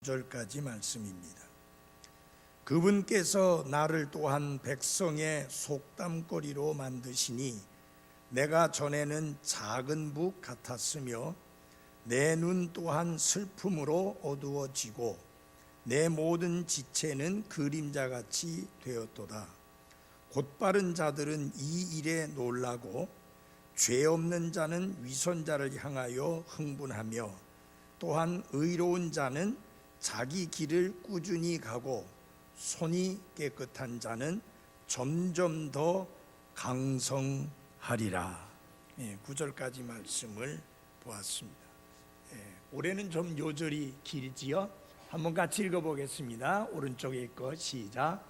9절까지 말씀입니다. 그분께서 나를 또한 백성의 속담거리로 만드시니 내가 전에는 작은 북 같았으며 내 눈 또한 슬픔으로 어두워지고 내 모든 지체는 그림자같이 되었도다. 곧바른 자들은 이 일에 놀라고 죄 없는 자는 위선자를 향하여 흥분하며 또한 의로운 자는 자기 길을 꾸준히 가고 손이 깨끗한 자는 점점 더 강성하리라. 9절까지 말씀을 보았습니다. 올해는 좀 요절이 길지요. 한번 같이 읽어보겠습니다. 오른쪽에 거 시작.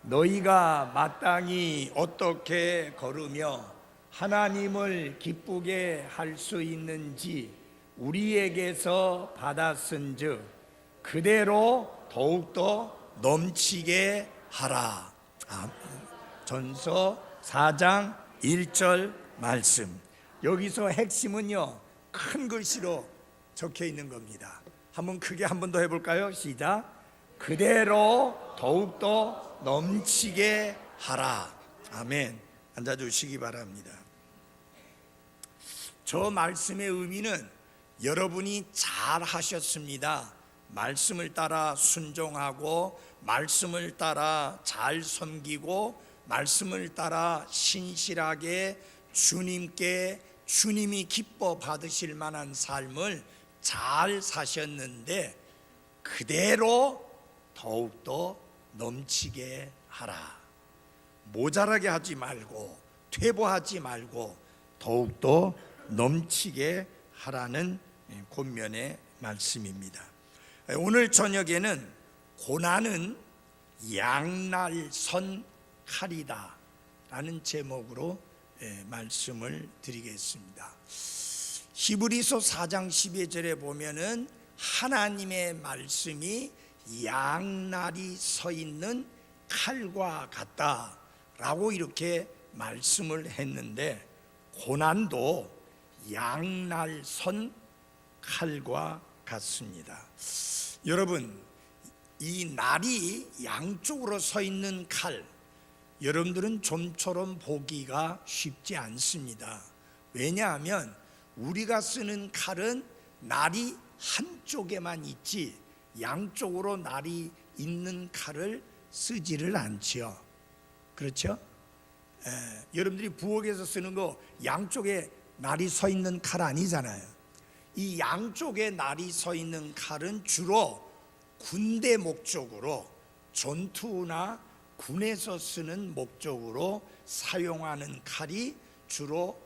너희가 마땅히 어떻게 걸으며 하나님을 기쁘게 할 수 있는지 우리에게서 받았은즉 그대로 더욱더 넘치게 하라. 전서 4장 1절 말씀. 여기서 핵심은요, 큰 글씨로 적혀 있는 겁니다. 한번 크게 한 번 더 해볼까요? 시작. 그대로 더욱더 넘치게 하라. 아멘. 앉아주시기 바랍니다. 저 말씀의 의미는 여러분이 잘 하셨습니다. 말씀을 따라 순종하고 말씀을 따라 잘 섬기고 말씀을 따라 신실하게 주님이 기뻐 받으실 만한 삶을 잘 사셨는데 그대로 더욱더 넘치게 하라. 모자라게 하지 말고 퇴보하지 말고 더욱더 넘치게 하라는 권면의 말씀입니다. 오늘 저녁에는 고난은 양날선 칼이다 라는 제목으로 말씀을 드리겠습니다. 히브리서 4장 12절에 보면은 하나님의 말씀이 양날이 서 있는 칼과 같다라고 이렇게 말씀을 했는데 고난도 양날선 칼과 같습니다. 여러분, 이 날이 양쪽으로 서 있는 칼, 여러분들은 좀처럼 보기가 쉽지 않습니다. 왜냐하면 우리가 쓰는 칼은 날이 한쪽에만 있지 양쪽으로 날이 있는 칼을 쓰지를 않지요. 그렇죠? 여러분들이 부엌에서 쓰는 거 양쪽에 날이 서 있는 칼 아니잖아요. 이 양쪽에 날이 서 있는 칼은 주로 군대 목적으로 전투나 군에서 쓰는 목적으로 사용하는 칼이 주로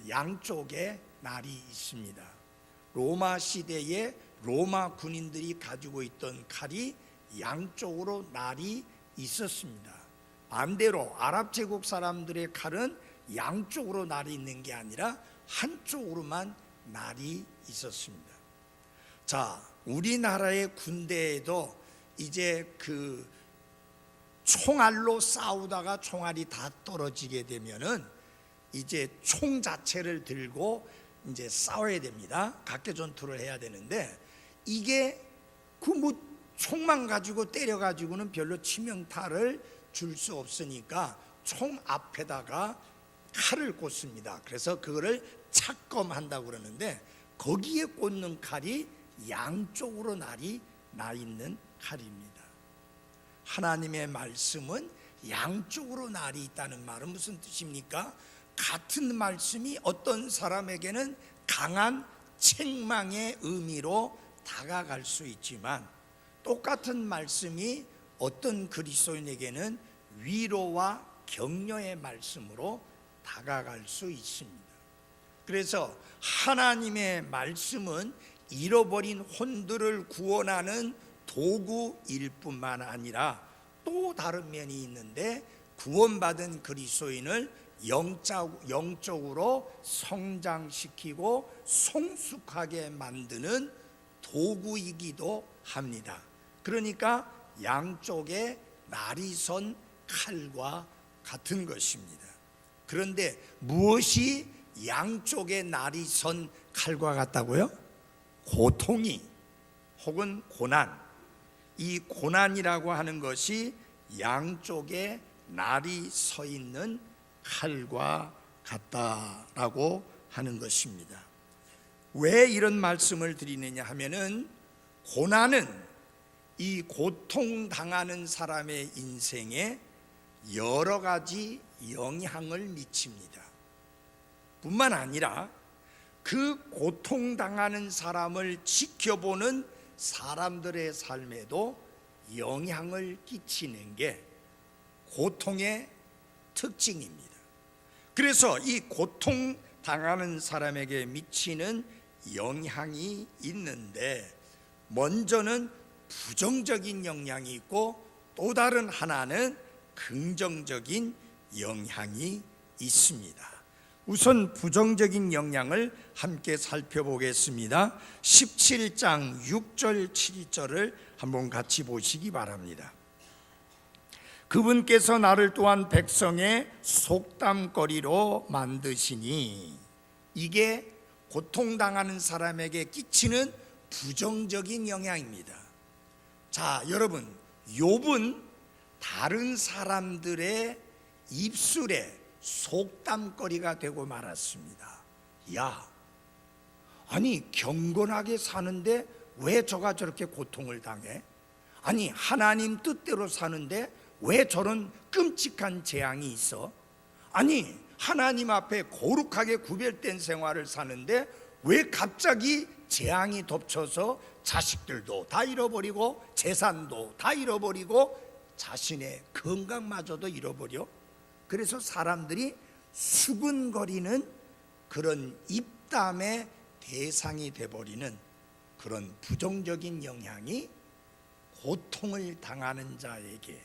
양쪽에 날이 있습니다. 로마 시대에 로마 군인들이 가지고 있던 칼이 양쪽으로 날이 있었습니다. 반대로 아랍 제국 사람들의 칼은 양쪽으로 날이 있는 게 아니라 한쪽으로만 날이 있었습니다. 자, 우리나라의 군대에도 이제 그 총알로 싸우다가 총알이 다 떨어지게 되면은 이제 총 자체를 들고 이제 싸워야 됩니다. 각계 전투를 해야 되는데 이게 그 뭐 총만 가지고 때려 가지고는 별로 치명타를 줄 수 없으니까 총 앞에다가 칼을 꽂습니다. 그래서 그거를 착검한다고 그러는데 거기에 꽂는 칼이 양쪽으로 날이 나 있는 칼입니다. 하나님의 말씀은 양쪽으로 날이 있다는 말은 무슨 뜻입니까? 같은 말씀이 어떤 사람에게는 강한 책망의 의미로 다가갈 수 있지만 똑같은 말씀이 어떤 그리스도인에게는 위로와 격려의 말씀으로 다가갈 수 있습니다. 그래서 하나님의 말씀은 잃어버린 혼들을 구원하는 도구일 뿐만 아니라 또 다른 면이 있는데 구원받은 그리스도인을 영적으로 성장시키고 성숙하게 만드는 도구이기도 합니다. 그러니까 양쪽에 날이 선 칼과 같은 것입니다. 그런데 무엇이 양쪽에 날이 선 칼과 같다고요? 고통이 혹은 고난, 이 고난이라고 하는 것이 양쪽에 날이 서 있는 칼과 같다라고 하는 것입니다. 왜 이런 말씀을 드리느냐 하면은 고난은 이 고통당하는 사람의 인생에 여러 가지 영향을 미칩니다. 뿐만 아니라 그 고통당하는 사람을 지켜보는 사람들의 삶에도 영향을 끼치는 게 고통의 특징입니다. 그래서 이 고통당하는 사람에게 미치는 영향이 있는데, 먼저는 부정적인 영향이 있고 또 다른 하나는 긍정적인 영향이 있습니다. 우선 부정적인 영향을 함께 살펴보겠습니다. 17장 6절 7절을 한번 같이 보시기 바랍니다. 그분께서 나를 또한 백성의 속담거리로 만드시니, 이게 고통당하는 사람에게 끼치는 부정적인 영향입니다. 자, 여러분, 욥은 다른 사람들의 입술에 속담거리가 되고 말았습니다. 야, 아니 경건하게 사는데 왜 저가 저렇게 고통을 당해? 아니 하나님 뜻대로 사는데 왜 저런 끔찍한 재앙이 있어? 아니 하나님 앞에 거룩하게 구별된 생활을 사는데 왜 갑자기 재앙이 덮쳐서 자식들도 다 잃어버리고 재산도 다 잃어버리고 자신의 건강마저도 잃어버려? 그래서 사람들이 수근거리는 그런 입담의 대상이 돼버리는 그런 부정적인 영향이 고통을 당하는 자에게,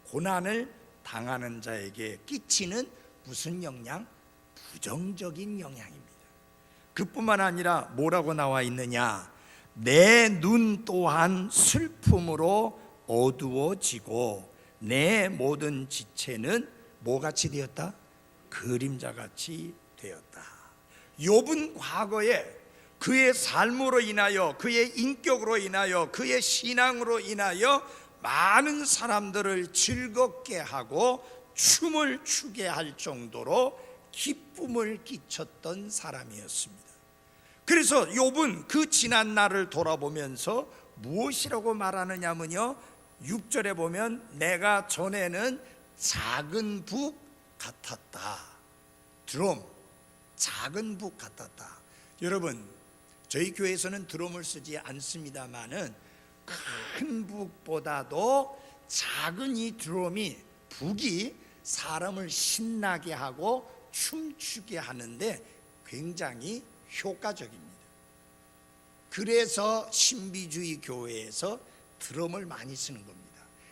고난을 당하는 자에게 끼치는 무슨 영향? 부정적인 영향입니다. 그뿐만 아니라 뭐라고 나와 있느냐? 내 눈 또한 슬픔으로 어두워지고 내 모든 지체는 뭐같이 되었다? 그림자같이 되었다. 욥은 과거에 그의 삶으로 인하여, 그의 인격으로 인하여, 그의 신앙으로 인하여 많은 사람들을 즐겁게 하고 춤을 추게 할 정도로 기쁨을 끼쳤던 사람이었습니다. 그래서 욥은 그 지난 날을 돌아보면서 무엇이라고 말하느냐면요, 6절에 보면 내가 전에는 작은 북 같았다. 드럼, 작은 북 같았다. 여러분, 저희 교회에서는 드럼을 쓰지 않습니다만은 큰 북보다도 작은 이 드럼이, 북이 사람을 신나게 하고 춤추게 하는데 굉장히 효과적입니다. 그래서 신비주의 교회에서 드럼을 많이 쓰는 겁니다.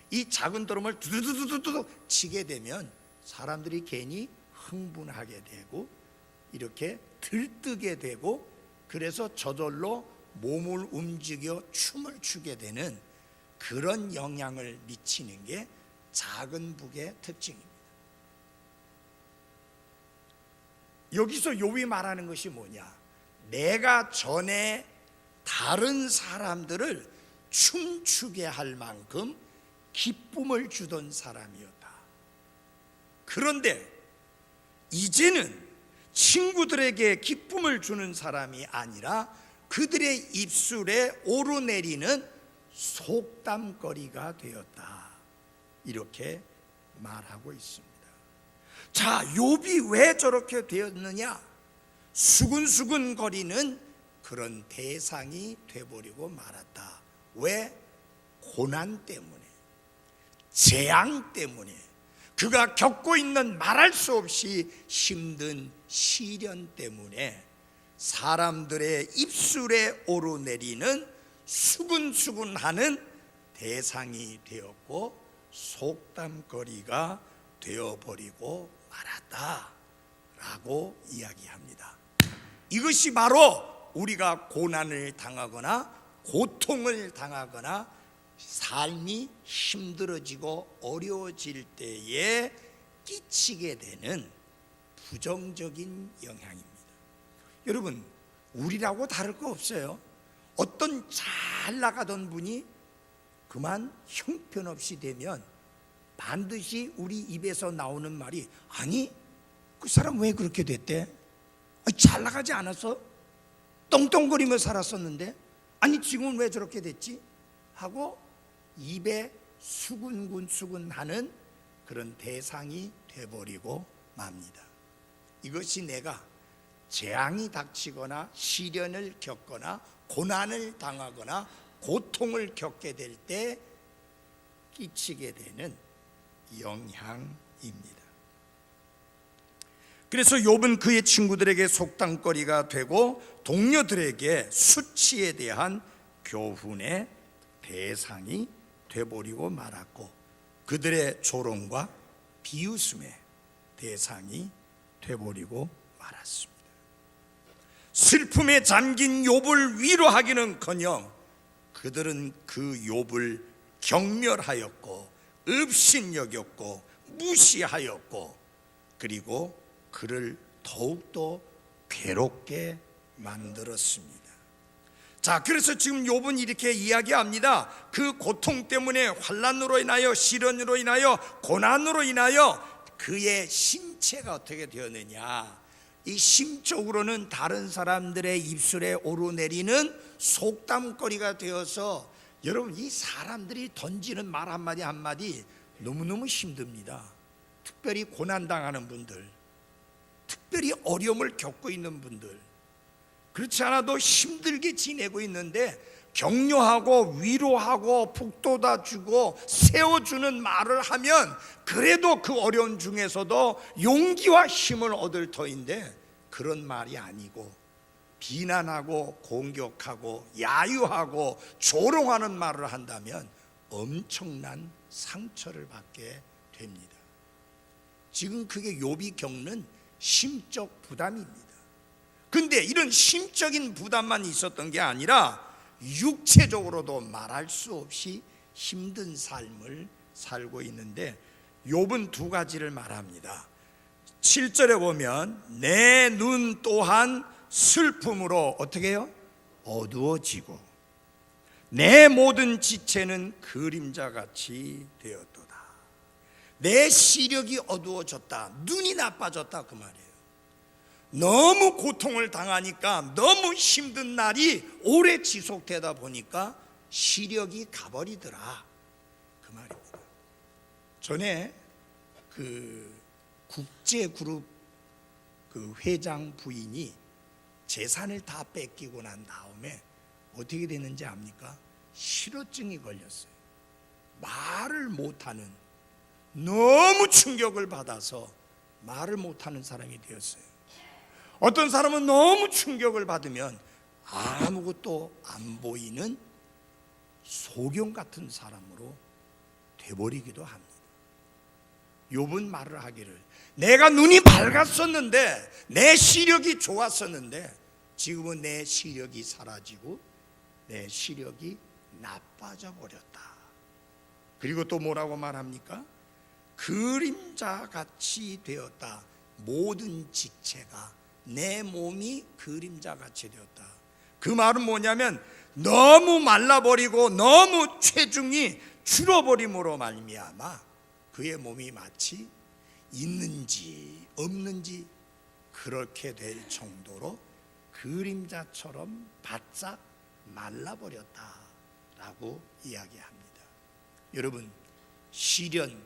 이 작은 드럼을 두두두두두 치게 되면 사람들이 괜히 흥분하게 되고 이렇게 들뜨게 되고, 그래서 저절로 몸을 움직여 춤을 추게 되는 그런 영향을 미치는 게 작은 북의 특징입니다. 여기서 욥이 말하는 것이 뭐냐? 내가 전에 다른 사람들을 춤추게 할 만큼 기쁨을 주던 사람이었다. 그런데 이제는 친구들에게 기쁨을 주는 사람이 아니라 그들의 입술에 오르내리는 속담거리가 되었다. 이렇게 말하고 있습니다. 자, 욥이 왜 저렇게 되었느냐? 수근수근 거리는 그런 대상이 돼버리고 말았다. 왜? 고난 때문에, 재앙 때문에, 그가 겪고 있는 말할 수 없이 힘든 시련 때문에 사람들의 입술에 오르내리는 수근수근하는 대상이 되었고 속담거리가 되어버리고 말았다라고 이야기합니다. 이것이 바로 우리가 고난을 당하거나 고통을 당하거나 삶이 힘들어지고 어려워질 때에 끼치게 되는 부정적인 영향입니다. 여러분, 우리라고 다를 거 없어요. 어떤 잘 나가던 분이 그만 형편없이 되면 반드시 우리 입에서 나오는 말이, 아니 그 사람 왜 그렇게 됐대? 잘 나가지 않았어? 떵떵거리며 살았었는데 아니 지금은 왜 저렇게 됐지? 하고 입에 수근수근하는 그런 대상이 돼버리고 맙니다. 이것이 내가 재앙이 닥치거나 시련을 겪거나 고난을 당하거나 고통을 겪게 될 때 끼치게 되는 영향입니다. 그래서 욥은 그의 친구들에게 속담거리가 되고 동료들에게 수치에 대한 교훈의 대상이 되버리고 말았고, 그들의 조롱과 비웃음의 대상이 되버리고 말았습니다. 슬픔에 잠긴 욥을 위로하기는커녕 그들은 그 욥을 경멸하였고 업신여겼고 무시하였고, 그리고 그를 더욱더 괴롭게 만들었습니다. 자, 그래서 지금 욥은 이렇게 이야기합니다. 그 고통 때문에, 환난으로 인하여, 시련으로 인하여, 고난으로 인하여 그의 신체가 어떻게 되었느냐, 이 심적으로는 다른 사람들의 입술에 오르내리는 속담거리가 되어서, 여러분 이 사람들이 던지는 말 한마디 한마디 너무너무 힘듭니다. 특별히 고난당하는 분들, 특별히 어려움을 겪고 있는 분들, 그렇지 않아도 힘들게 지내고 있는데 격려하고 위로하고 북돋아주고 세워주는 말을 하면 그래도 그 어려운 중에서도 용기와 힘을 얻을 터인데, 그런 말이 아니고 비난하고 공격하고 야유하고 조롱하는 말을 한다면 엄청난 상처를 받게 됩니다. 지금 그게 욥이 겪는 심적 부담입니다. 근데 이런 심적인 부담만 있었던 게 아니라 육체적으로도 말할 수 없이 힘든 삶을 살고 있는데, 욥은 두 가지를 말합니다. 7절에 보면 내 눈 또한 슬픔으로 어떻게 해요? 어두워지고 내 모든 지체는 그림자같이 되었도다. 내 시력이 어두워졌다, 눈이 나빠졌다, 그 말이에요. 너무 고통을 당하니까, 너무 힘든 날이 오래 지속되다 보니까 시력이 가버리더라, 그 말입니다. 전에 그 국제그룹 그 회장 부인이 재산을 다 뺏기고 난 다음에 어떻게 됐는지 압니까? 실어증이 걸렸어요. 말을 못하는, 너무 충격을 받아서 말을 못하는 사람이 되었어요. 어떤 사람은 너무 충격을 받으면 아무것도 안 보이는 소경 같은 사람으로 돼버리기도 합니다. 욥은 말을 하기를, 내가 눈이 밝았었는데, 내 시력이 좋았었는데 지금은 내 시력이 사라지고 내 시력이 나빠져 버렸다. 그리고 또 뭐라고 말합니까? 그림자같이 되었다. 모든 지체가, 내 몸이 그림자같이 되었다. 그 말은 뭐냐면 너무 말라버리고 너무 체중이 줄어버림으로 말미암아 그의 몸이 마치 있는지 없는지 그렇게 될 정도로 그림자처럼 바짝 말라버렸다라고 이야기합니다. 여러분, 시련,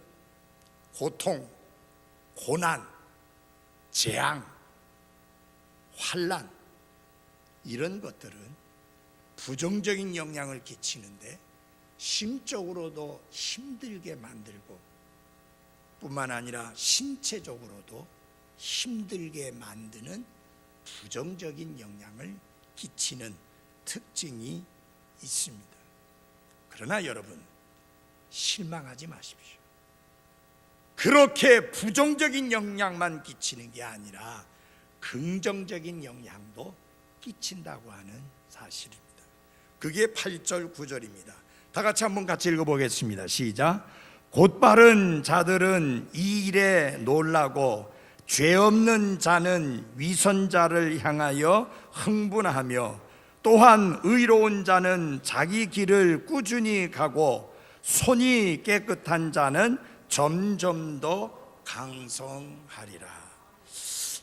고통, 고난, 재앙, 환난, 이런 것들은 부정적인 영향을 끼치는데 심적으로도 힘들게 만들고, 뿐만 아니라 신체적으로도 힘들게 만드는 부정적인 영향을 끼치는 특징이 있습니다. 그러나 여러분, 실망하지 마십시오. 그렇게 부정적인 영향만 끼치는 게 아니라 긍정적인 영향도 끼친다고 하는 사실입니다. 그게 8절 9절입니다. 다 같이 한번 같이 읽어보겠습니다. 시작. 곧바른 자들은 이 일에 놀라고 죄 없는 자는 위선자를 향하여 흥분하며, 또한 의로운 자는 자기 길을 꾸준히 가고 손이 깨끗한 자는 점점 더 강성하리라.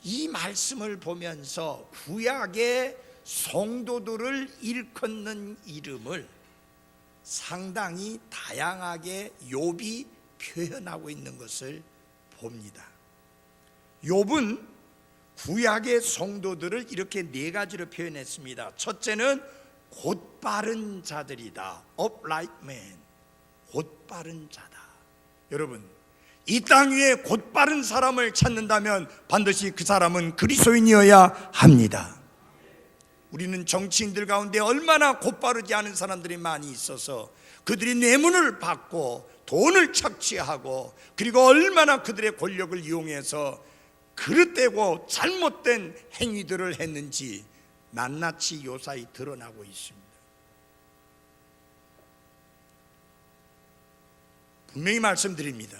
이 말씀을 보면서 구약의 성도들을 일컫는 이름을 상당히 다양하게 욥이 표현하고 있는 것을 봅니다. 욥은 구약의 성도들을 이렇게 네 가지로 표현했습니다. 첫째는 곧바른 자들이다. upright man, 곧바른 자다. 여러분, 이 땅 위에 곧바른 사람을 찾는다면 반드시 그 사람은 그리스도인이어야 합니다. 우리는 정치인들 가운데 얼마나 곧바르지 않은 사람들이 많이 있어서 그들이 뇌물을 받고 돈을 착취하고 그리고 얼마나 그들의 권력을 이용해서 그릇되고 잘못된 행위들을 했는지 낱낱이 요사이 드러나고 있습니다. 분명히 말씀드립니다.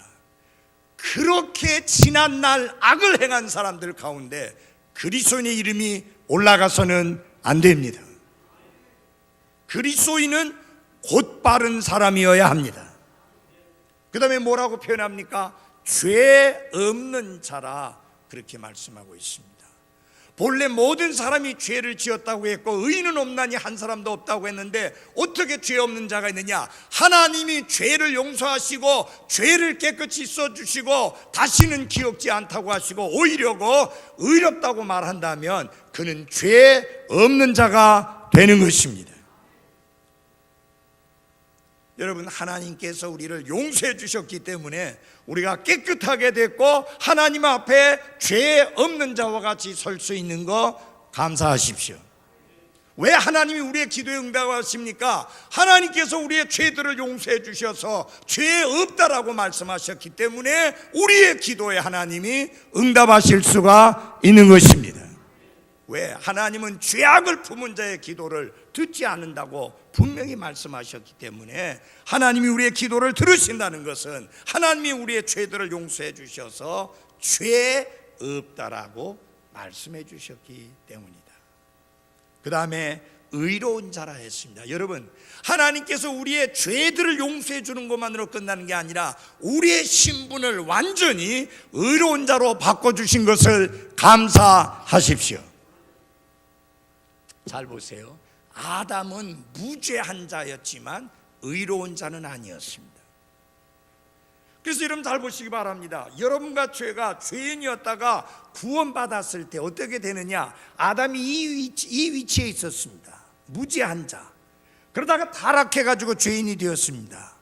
그렇게 지난날 악을 행한 사람들 가운데 그리스도인의 이름이 올라가서는 안 됩니다. 그리스도인은 곧바른 사람이어야 합니다. 그 다음에 뭐라고 표현합니까? 죄 없는 자라 그렇게 말씀하고 있습니다. 본래 모든 사람이 죄를 지었다고 했고 의인은 없나니 한 사람도 없다고 했는데 어떻게 죄 없는 자가 있느냐? 하나님이 죄를 용서하시고 죄를 깨끗이 써주시고 다시는 기억지 않다고 하시고 오히려 의롭다고 말한다면 그는 죄 없는 자가 되는 것입니다. 여러분, 하나님께서 우리를 용서해 주셨기 때문에 우리가 깨끗하게 됐고 하나님 앞에 죄 없는 자와 같이 설 수 있는 거 감사하십시오. 왜 하나님이 우리의 기도에 응답하십니까? 하나님께서 우리의 죄들을 용서해 주셔서 죄 없다라고 말씀하셨기 때문에 우리의 기도에 하나님이 응답하실 수가 있는 것입니다. 왜? 하나님은 죄악을 품은 자의 기도를 듣지 않는다고 분명히 말씀하셨기 때문에 하나님이 우리의 기도를 들으신다는 것은 하나님이 우리의 죄들을 용서해 주셔서 죄 없다라고 말씀해 주셨기 때문이다. 그 다음에 의로운 자라 했습니다. 여러분, 하나님께서 우리의 죄들을 용서해 주는 것만으로 끝나는 게 아니라 우리의 신분을 완전히 의로운 자로 바꿔주신 것을 감사하십시오. 잘 보세요. 아담은 무죄한 자였지만 의로운 자는 아니었습니다. 그래서 여러분 잘 보시기 바랍니다. 여러분과 죄가 죄인이었다가 구원받았을 때 어떻게 되느냐? 아담이 이 위치에 있었습니다. 무죄한 자. 그러다가 타락해가지고 죄인이 되었습니다.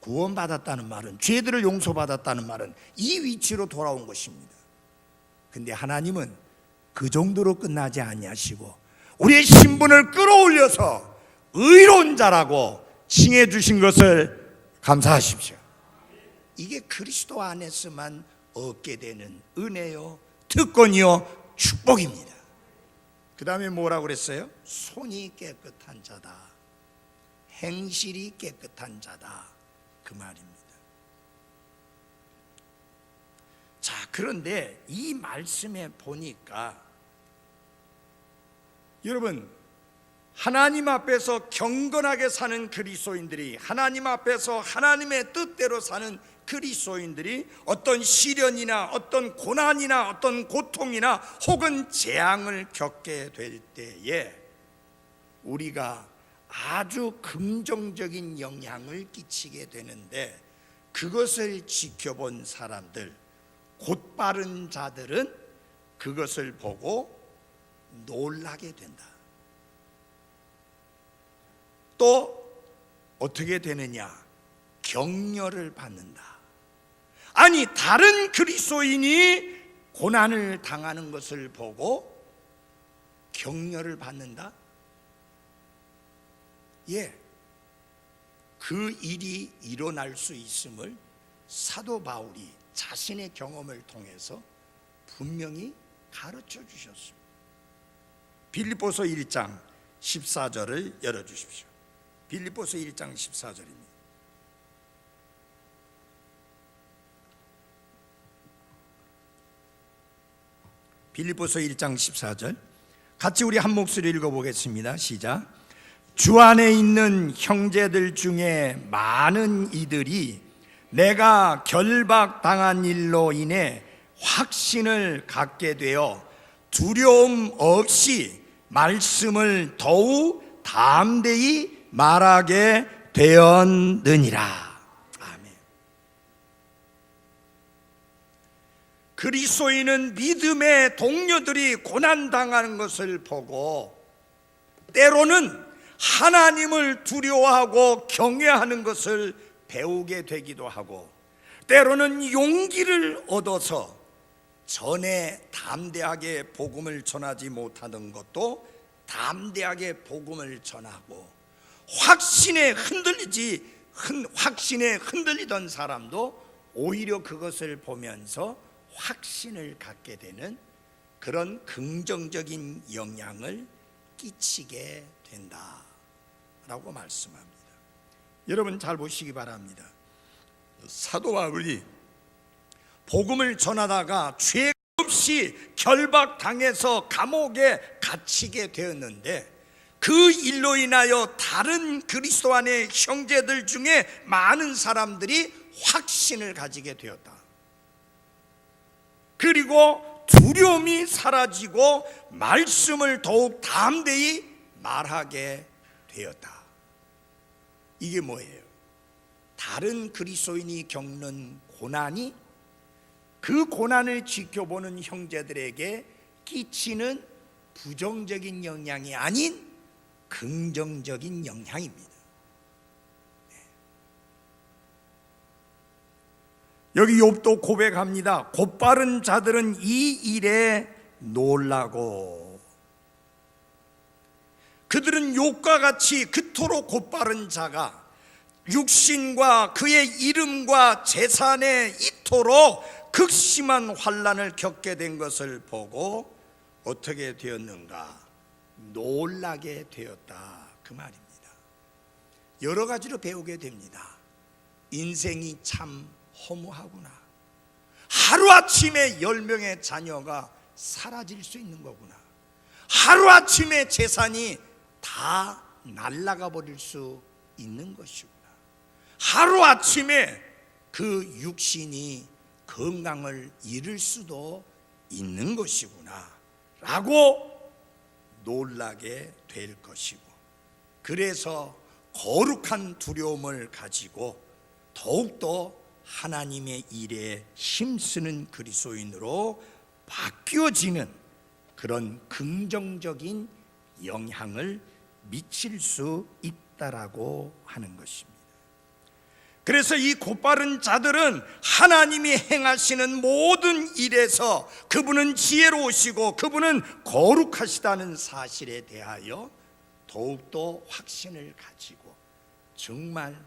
구원받았다는 말은, 죄들을 용서받았다는 말은 이 위치로 돌아온 것입니다. 근데 하나님은 그 정도로 끝나지 아니하시고 우리의 신분을 끌어올려서 의로운 자라고 칭해 주신 것을 감사하십시오. 이게 그리스도 안에서만 얻게 되는 은혜요, 특권이요, 축복입니다. 그 다음에 뭐라고 그랬어요? 손이 깨끗한 자다, 행실이 깨끗한 자다, 그 말입니다. 자, 그런데 이 말씀에 보니까 여러분, 하나님 앞에서 경건하게 사는 그리스도인들이, 하나님 앞에서 하나님의 뜻대로 사는 그리스도인들이 어떤 시련이나 어떤 고난이나 어떤 고통이나 혹은 재앙을 겪게 될 때에 우리가 아주 긍정적인 영향을 끼치게 되는데, 그것을 지켜본 사람들, 곧바른 자들은 그것을 보고 놀라게 된다. 또 어떻게 되느냐? 격려를 받는다. 아니, 다른 그리스도인이 고난을 당하는 것을 보고 격려를 받는다? 예, 그 일이 일어날 수 있음을 사도 바울이 자신의 경험을 통해서 분명히 가르쳐 주셨습니다. 빌립보서 1장 14절을 열어주십시오. 빌립보서 1장 14절입니다. 빌립보서 1장 14절 같이 우리 한 목소리 읽어보겠습니다. 시작. 주 안에 있는 형제들 중에 많은 이들이 내가 결박당한 일로 인해 확신을 갖게 되어 두려움 없이 말씀을 더욱 담대히 말하게 되었느니라. 아멘. 그리스도인은 믿음의 동료들이 고난당하는 것을 보고 때로는 하나님을 두려워하고 경외하는 것을 배우게 되기도 하고, 때로는 용기를 얻어서 전에 담대하게 복음을 전하지 못하던 것도 담대하게 복음을 전하고, 확신에 흔들리던 사람도 오히려 그것을 보면서 확신을 갖게 되는 그런 긍정적인 영향을 끼치게 된다라고 말씀합니다. 여러분 잘 보시기 바랍니다. 사도 바울이 복음을 전하다가 죄 없이 결박당해서 감옥에 갇히게 되었는데, 그 일로 인하여 다른 그리스도 안의 형제들 중에 많은 사람들이 확신을 가지게 되었다. 그리고 두려움이 사라지고 말씀을 더욱 담대히 말하게 되었다. 이게 뭐예요? 다른 그리스도인이 겪는 고난이 그 고난을 지켜보는 형제들에게 끼치는 부정적인 영향이 아닌 긍정적인 영향입니다. 여기 욥도 고백합니다. 곧바른 자들은 이 일에 놀라고, 그들은 욥과 같이 그토록 곧바른 자가 육신과 그의 이름과 재산에 이토록 극심한 환난을 겪게 된 것을 보고 어떻게 되었는가? 놀라게 되었다, 그 말입니다. 여러 가지로 배우게 됩니다. 인생이 참 허무하구나. 하루아침에 10명의 자녀가 사라질 수 있는 거구나. 하루아침에 재산이 다 날아가 버릴 수 있는 것이구나. 하루아침에 그 육신이 건강을 잃을 수도 있는 것이구나 라고 놀라게 될 것이고, 그래서 거룩한 두려움을 가지고 더욱더 하나님의 일에 힘쓰는 그리스도인으로 바뀌어지는 그런 긍정적인 영향을 미칠 수 있다라고 하는 것입니다. 그래서 이 곧바른 자들은 하나님이 행하시는 모든 일에서 그분은 지혜로우시고 그분은 거룩하시다는 사실에 대하여 더욱더 확신을 가지고, 정말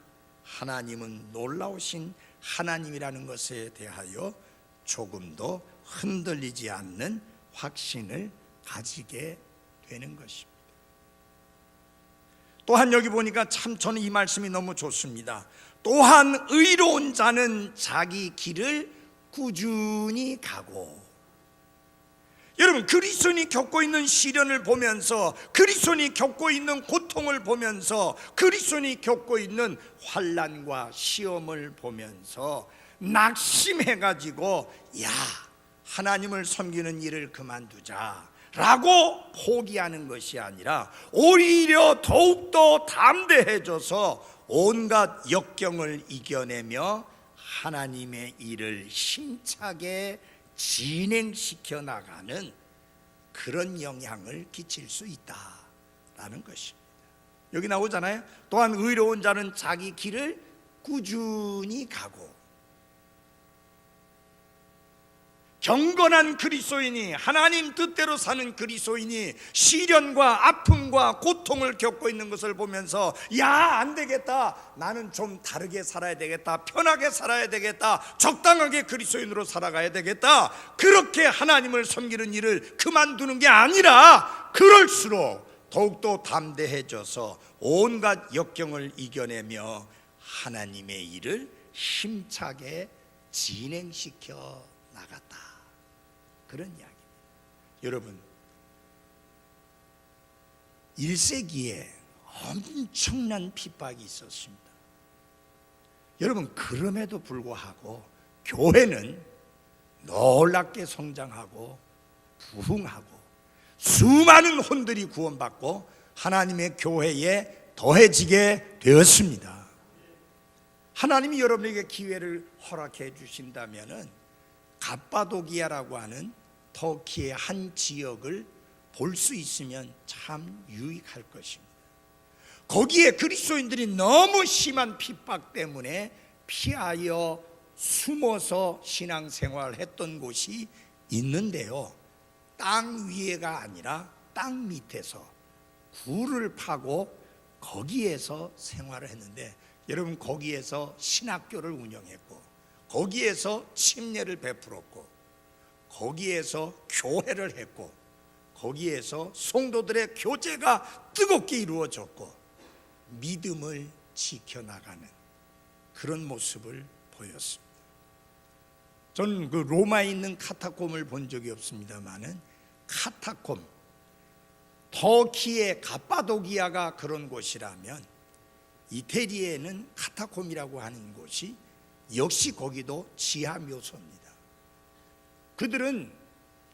하나님은 놀라우신 하나님이라는 것에 대하여 조금도 흔들리지 않는 확신을 가지게 되는 것입니다. 또한 여기 보니까 참 저는 이 말씀이 너무 좋습니다. 또한 의로운 자는 자기 길을 꾸준히 가고, 여러분 그리스도인이 겪고 있는 시련을 보면서, 그리스도인이 겪고 있는 고통을 보면서, 그리스도인이 겪고 있는 환난과 시험을 보면서 낙심해가지고 야, 하나님을 섬기는 일을 그만두자 라고 포기하는 것이 아니라 오히려 더욱더 담대해져서 온갖 역경을 이겨내며 하나님의 일을 힘차게 진행시켜 나가는 그런 영향을 끼칠 수 있다라는 것입니다. 여기 나오잖아요. 또한 의로운 자는 자기 길을 꾸준히 가고, 경건한 그리스도인이, 하나님 뜻대로 사는 그리스도인이 시련과 아픔과 고통을 겪고 있는 것을 보면서 야, 안 되겠다, 나는 좀 다르게 살아야 되겠다, 편하게 살아야 되겠다, 적당하게 그리스도인으로 살아가야 되겠다, 그렇게 하나님을 섬기는 일을 그만두는 게 아니라 그럴수록 더욱더 담대해져서 온갖 역경을 이겨내며 하나님의 일을 힘차게 진행시켜 나갔다, 그런 이야기입니다. 여러분 1세기에 엄청난 핍박이 있었습니다. 여러분, 그럼에도 불구하고 교회는 놀랍게 성장하고 부흥하고 수많은 혼들이 구원받고 하나님의 교회에 더해지게 되었습니다. 하나님이 여러분에게 기회를 허락해 주신다면은 갑바도기아라고 하는 터키의 한 지역을 볼 수 있으면 참 유익할 것입니다. 거기에 그리스도인들이 너무 심한 핍박 때문에 피하여 숨어서 신앙생활을 했던 곳이 있는데요, 땅 위에가 아니라 땅 밑에서 굴을 파고 거기에서 생활을 했는데, 여러분, 거기에서 신학교를 운영했고 거기에서 침례를 베풀었고 거기에서 교회를 했고 거기에서 성도들의 교제가 뜨겁게 이루어졌고 믿음을 지켜나가는 그런 모습을 보였습니다. 저는 그 로마에 있는 카타콤을 본 적이 없습니다만은 카타콤, 터키의 갑바도기아가 그런 곳이라면 이태리에는 카타콤이라고 하는 곳이 역시 거기도 지하 묘소입니다. 그들은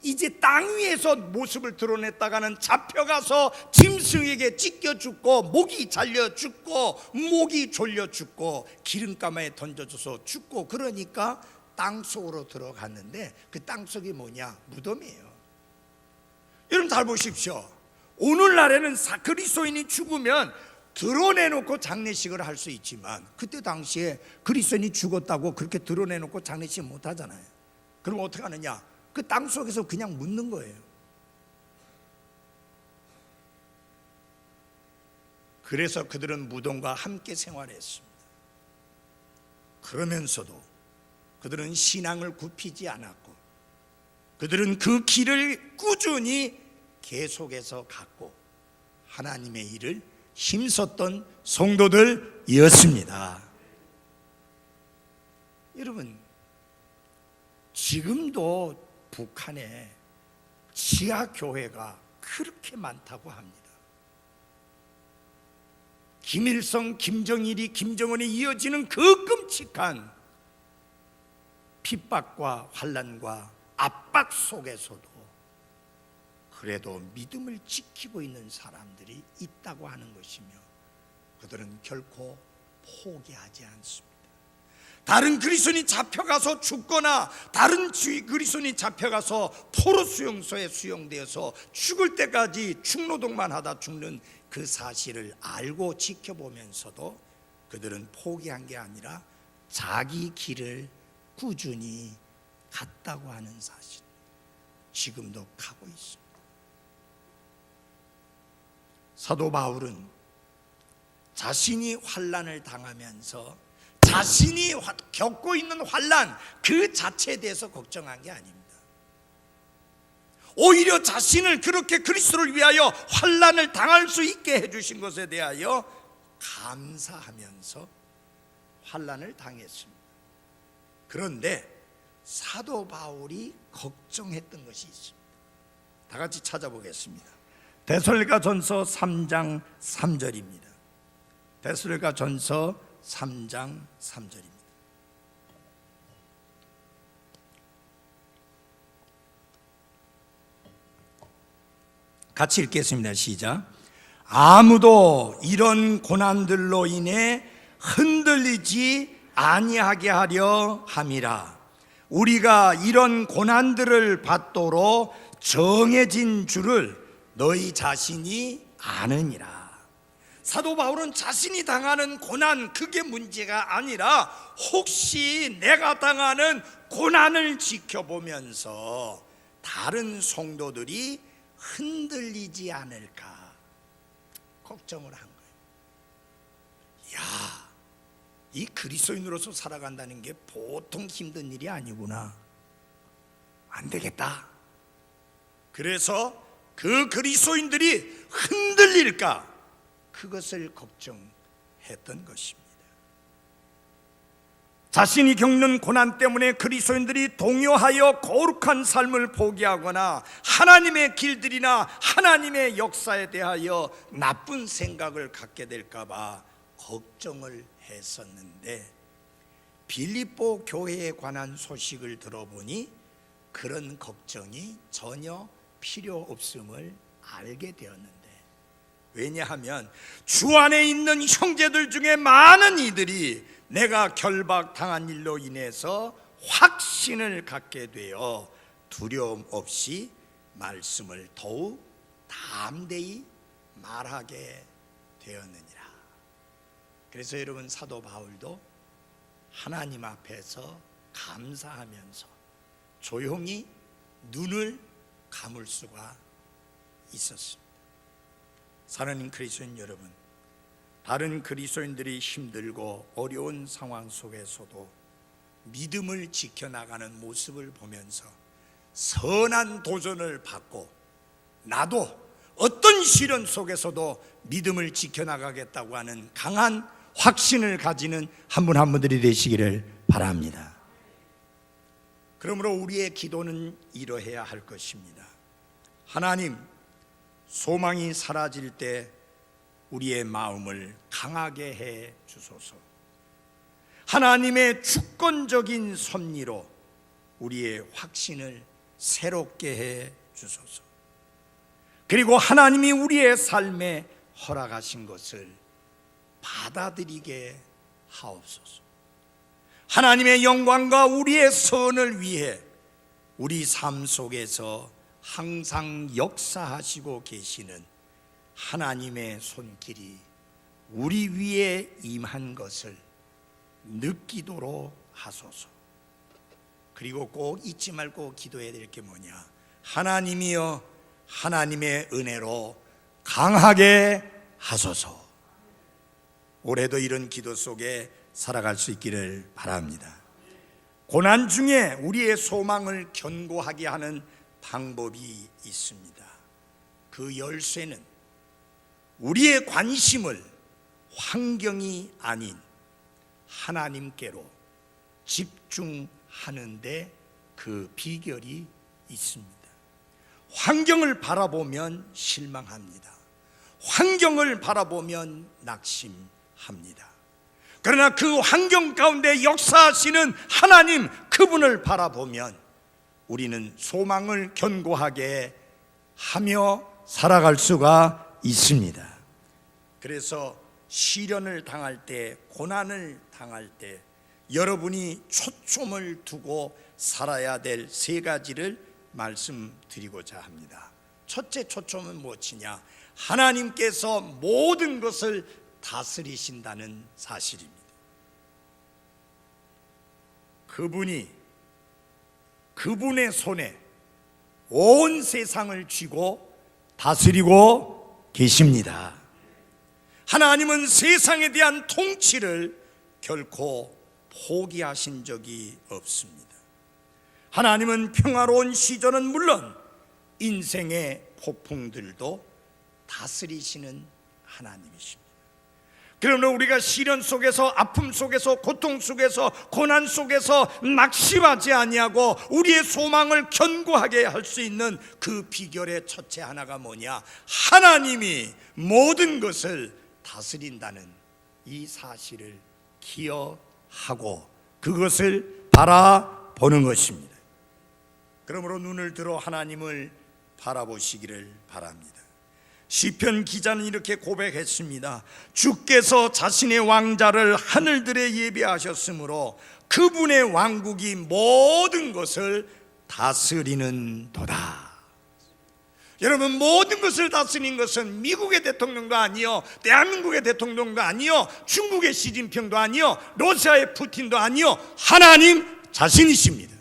이제 땅 위에서 모습을 드러냈다가는 잡혀가서 짐승에게 찢겨 죽고 목이 잘려 죽고 목이 졸려 죽고 기름가마에 던져져서 죽고, 그러니까 땅속으로 들어갔는데 그 땅속이 뭐냐? 무덤이에요. 여러분 잘 보십시오. 오늘날에는 그리스도인이 죽으면 드러내놓고 장례식을 할 수 있지만 그때 당시에 그리스도인이 죽었다고 그렇게 드러내놓고 장례식 못 하잖아요. 그럼 어떻게 하느냐? 그 땅속에서 그냥 묻는 거예요. 그래서 그들은 무덤과 함께 생활했습니다. 그러면서도 그들은 신앙을 굽히지 않았고 그들은 그 길을 꾸준히 계속해서 갔고 하나님의 일을 힘썼던 성도들이었습니다. 여러분, 지금도 북한에 지하교회가 그렇게 많다고 합니다. 김일성, 김정일이, 김정은이 이어지는 그 끔찍한 핍박과 환난과 압박 속에서도 그래도 믿음을 지키고 있는 사람들이 있다고 하는 것이며 그들은 결코 포기하지 않습니다. 다른 그리스도인이 잡혀가서 죽거나 다른 그리스도인이 잡혀가서 포로 수용소에 수용되어서 죽을 때까지 축노동만 하다 죽는 그 사실을 알고 지켜보면서도 그들은 포기한 게 아니라 자기 길을 꾸준히 갔다고 하는 사실, 지금도 가고 있습니다. 사도 바울은 자신이 환난을 당하면서 자신이 겪고 있는 환난 그 자체에 대해서 걱정한 게 아닙니다. 오히려 자신을 그렇게 그리스도를 위하여 환난을 당할 수 있게 해주신 것에 대하여 감사하면서 환난을 당했습니다. 그런데 사도 바울이 걱정했던 것이 있습니다. 다 같이 찾아보겠습니다. 데살로니가전서 3장 3절입니다. 데살로니가전서 3장 3절입니다. 같이 읽겠습니다. 시작. 아무도 이런 고난들로 인해 흔들리지 아니하게 하려 함이라. 우리가 이런 고난들을 받도록 정해진 줄을 너희 자신이 아느니라. 사도 바울은 자신이 당하는 고난, 그게 문제가 아니라 혹시 내가 당하는 고난을 지켜보면서 다른 성도들이 흔들리지 않을까 걱정을 한 거예요. 야, 이 그리스도인으로서 살아간다는 게 보통 힘든 일이 아니구나. 안 되겠다. 그래서 그 그리스도인들이 흔들릴까, 그것을 걱정했던 것입니다. 자신이 겪는 고난 때문에 그리스도인들이 동요하여 거룩한 삶을 포기하거나 하나님의 길들이나 하나님의 역사에 대하여 나쁜 생각을 갖게 될까 봐 걱정을 했었는데, 빌립보 교회에 관한 소식을 들어보니 그런 걱정이 전혀 필요 없음을 알게 되었는데, 왜냐하면 주 안에 있는 형제들 중에 많은 이들이 내가 결박당한 일로 인해서 확신을 갖게 되어 두려움 없이 말씀을 더욱 담대히 말하게 되었느니라. 그래서 여러분, 사도 바울도 하나님 앞에서 감사하면서 조용히 눈을 감을 수가 있었습니다. 사랑하는 그리스도인 여러분, 다른 그리스도인들이 힘들고 어려운 상황 속에서도 믿음을 지켜나가는 모습을 보면서 선한 도전을 받고 나도 어떤 시련 속에서도 믿음을 지켜나가겠다고 하는 강한 확신을 가지는 한 분 한 분들이 되시기를 바랍니다. 그러므로 우리의 기도는 이러해야 할 것입니다. 하나님, 소망이 사라질 때 우리의 마음을 강하게 해 주소서. 하나님의 주권적인 섭리로 우리의 확신을 새롭게 해 주소서. 그리고 하나님이 우리의 삶에 허락하신 것을 받아들이게 하옵소서. 하나님의 영광과 우리의 선을 위해 우리 삶 속에서 항상 역사하시고 계시는 하나님의 손길이 우리 위에 임한 것을 느끼도록 하소서. 그리고 꼭 잊지 말고 기도해야 될 게 뭐냐? 하나님이여, 하나님의 은혜로 강하게 하소서. 올해도 이런 기도 속에 살아갈 수 있기를 바랍니다. 고난 중에 우리의 소망을 견고하게 하는 방법이 있습니다. 그 열쇠는 우리의 관심을 환경이 아닌 하나님께로 집중하는데 그 비결이 있습니다. 환경을 바라보면 실망합니다. 환경을 바라보면 낙심합니다. 그러나 그 환경 가운데 역사하시는 하나님, 그분을 바라보면 우리는 소망을 견고하게 하며 살아갈 수가 있습니다. 그래서 시련을 당할 때, 고난을 당할 때 여러분이 초점을 두고 살아야 될 세 가지를 말씀드리고자 합니다. 첫째 초점은 무엇이냐? 하나님께서 모든 것을 다스리신다는 사실입니다. 그분이 그분의 손에 온 세상을 쥐고 다스리고 계십니다. 하나님은 세상에 대한 통치를 결코 포기하신 적이 없습니다. 하나님은 평화로운 시절은 물론 인생의 폭풍들도 다스리시는 하나님이십니다. 그러나 우리가 시련 속에서, 아픔 속에서, 고통 속에서, 고난 속에서 낙심하지 아니하고 우리의 소망을 견고하게 할 수 있는 그 비결의 첫째 하나가 뭐냐? 하나님이 모든 것을 다스린다는 이 사실을 기억하고 그것을 바라보는 것입니다. 그러므로 눈을 들어 하나님을 바라보시기를 바랍니다. 시편 기자는 이렇게 고백했습니다. 주께서 자신의 왕자를 하늘들에 예비하셨으므로 그분의 왕국이 모든 것을 다스리는 도다. 여러분, 모든 것을 다스린 것은 미국의 대통령도 아니요, 대한민국의 대통령도 아니요, 중국의 시진핑도 아니요, 러시아의 푸틴도 아니요, 하나님 자신이십니다.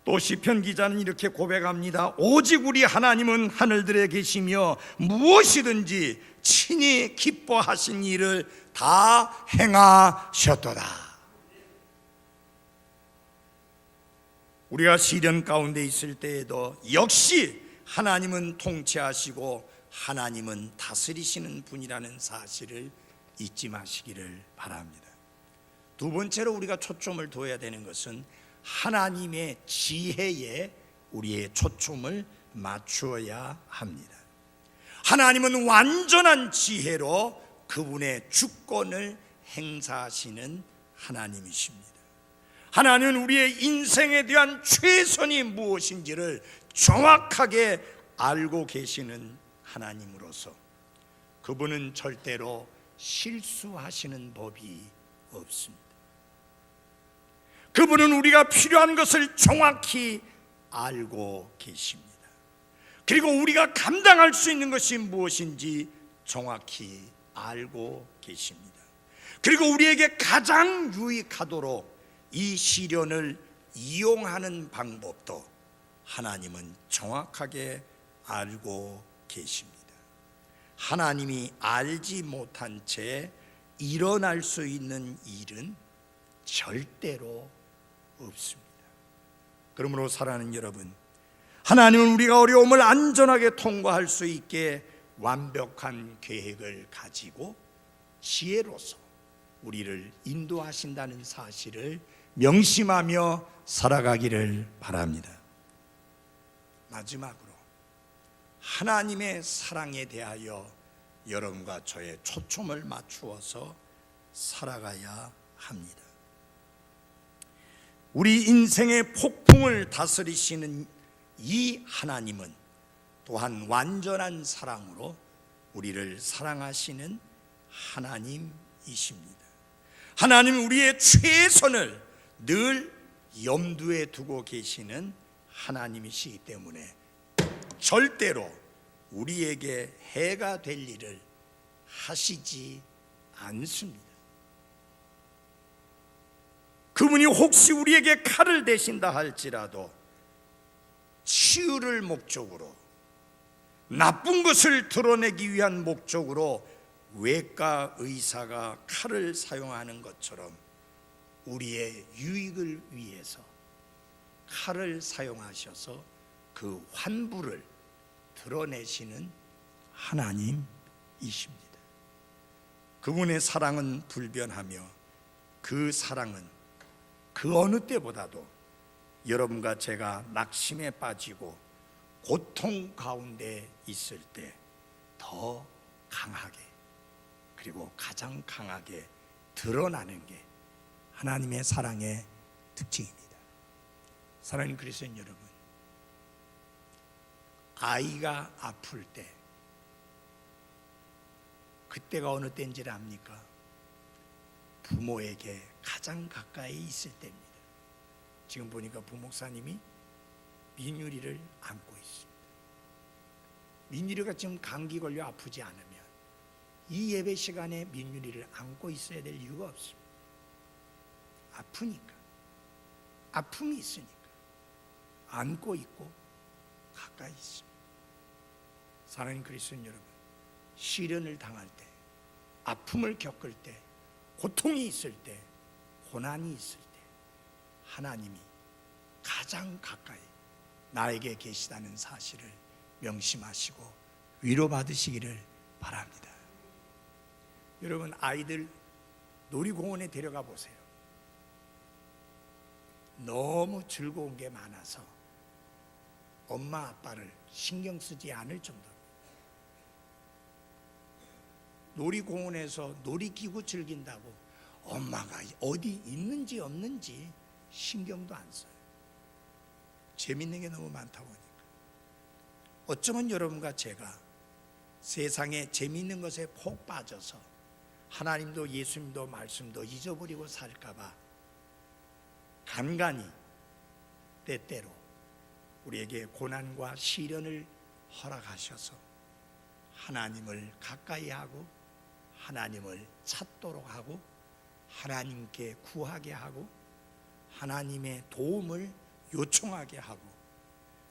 또 시편 기자는 이렇게 고백합니다. 오직 우리 하나님은 하늘들에 계시며 무엇이든지 친히 기뻐하신 일을 다 행하셨도다. 우리가 시련 가운데 있을 때에도 역시 하나님은 통치하시고 하나님은 다스리시는 분이라는 사실을 잊지 마시기를 바랍니다. 두 번째로 우리가 초점을 둬야 되는 것은 하나님의 지혜에 우리의 초점을 맞추어야 합니다. 하나님은 완전한 지혜로 그분의 주권을 행사하시는 하나님이십니다. 하나님은 우리의 인생에 대한 최선이 무엇인지를 정확하게 알고 계시는 하나님으로서 그분은 절대로 실수하시는 법이 없습니다. 그분은 우리가 필요한 것을 정확히 알고 계십니다. 그리고 우리가 감당할 수 있는 것이 무엇인지 정확히 알고 계십니다. 그리고 우리에게 가장 유익하도록 이 시련을 이용하는 방법도 하나님은 정확하게 알고 계십니다. 하나님이 알지 못한 채 일어날 수 있는 일은 절대로 없습니다. 그러므로 사랑하는 여러분, 하나님은 우리가 어려움을 안전하게 통과할 수 있게 완벽한 계획을 가지고 지혜로서 우리를 인도하신다는 사실을 명심하며 살아가기를 바랍니다. 마지막으로 하나님의 사랑에 대하여 여러분과 저의 초점을 맞추어서 살아가야 합니다. 우리 인생의 폭풍을 다스리시는 이 하나님은 또한 완전한 사랑으로 우리를 사랑하시는 하나님이십니다. 하나님은 우리의 최선을 늘 염두에 두고 계시는 하나님이시기 때문에 절대로 우리에게 해가 될 일을 하시지 않습니다. 그분이 혹시 우리에게 칼을 대신다 할지라도 치유를 목적으로, 나쁜 것을 드러내기 위한 목적으로 외과 의사가 칼을 사용하는 것처럼 우리의 유익을 위해서 칼을 사용하셔서 그 환부를 드러내시는 하나님이십니다. 그분의 사랑은 불변하며 그 사랑은 그 어느 때보다도 여러분과 제가 낙심에 빠지고 고통 가운데 있을 때 더 강하게, 그리고 가장 강하게 드러나는 게 하나님의 사랑의 특징입니다. 사랑하는 그리스도인 여러분, 아이가 아플 때 그때가 어느 때인지를 압니까? 부모에게 가장 가까이 있을 때입니다. 지금 보니까 부목사님이 민유리를 안고 있습니다. 민유리가 지금 감기 걸려 아프지 않으면 이 예배 시간에 민유리를 안고 있어야 될 이유가 없습니다. 아프니까, 아픔이 있으니까 안고 있고 가까이 있습니다. 사랑하는 그리스도인 여러분, 시련을 당할 때, 아픔을 겪을 때, 고통이 있을 때, 고난이 있을 때 하나님이 가장 가까이 나에게 계시다는 사실을 명심하시고 위로받으시기를 바랍니다. 여러분, 아이들 놀이공원에 데려가 보세요. 너무 즐거운 게 많아서 엄마 아빠를 신경 쓰지 않을 정도입니다. 놀이공원에서 놀이기구 즐긴다고 엄마가 어디 있는지 없는지 신경도 안 써요. 재밌는 게 너무 많다 보니까. 어쩌면 여러분과 제가 세상에 재밌는 것에 폭 빠져서 하나님도 예수님도 말씀도 잊어버리고 살까봐 간간히 때때로 우리에게 고난과 시련을 허락하셔서 하나님을 가까이 하고 하나님을 찾도록 하고 하나님께 구하게 하고 하나님의 도움을 요청하게 하고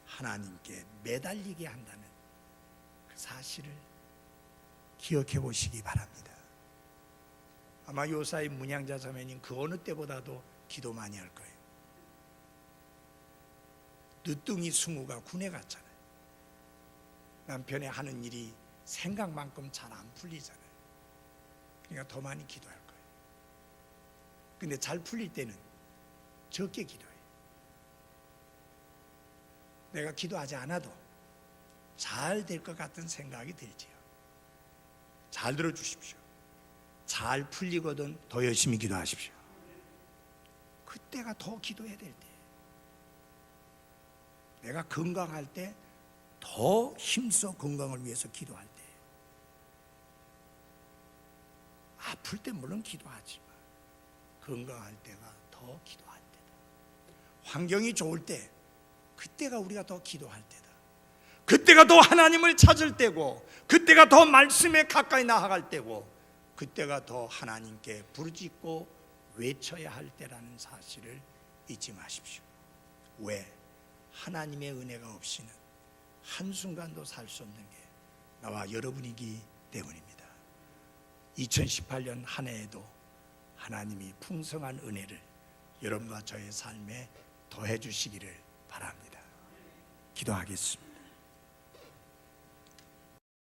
하나님께 매달리게 한다는 그 사실을 기억해 보시기 바랍니다. 아마 요사이 문양자 자매님 그 어느 때보다도 기도 많이 할 거예요. 늦둥이 승우가 군에 갔잖아요. 남편이 하는 일이 생각만큼 잘 안 풀리잖아요. 그러니까 더 많이 기도할 거예요. 근데 잘 풀릴 때는 적게 기도해요. 내가 기도하지 않아도 잘 될 것 같은 생각이 들지요. 잘 들어주십시오. 잘 풀리거든 더 열심히 기도하십시오. 그때가 더 기도해야 될 때, 내가 건강할 때 더 힘써 건강을 위해서 기도할 때, 아플 때 물론 기도하지만 건강할 때가 더 기도할 때다. 환경이 좋을 때, 그때가 우리가 더 기도할 때다. 그때가 더 하나님을 찾을 때고, 그때가 더 말씀에 가까이 나아갈 때고, 그때가 더 하나님께 부르짖고 외쳐야 할 때라는 사실을 잊지 마십시오. 왜? 하나님의 은혜가 없이는 한순간도 살 수 없는 게 나와 여러분이기 때문입니다. 2018년 한 해에도 하나님이 풍성한 은혜를 여러분과 저의 삶에 더해 주시기를 바랍니다. 기도하겠습니다.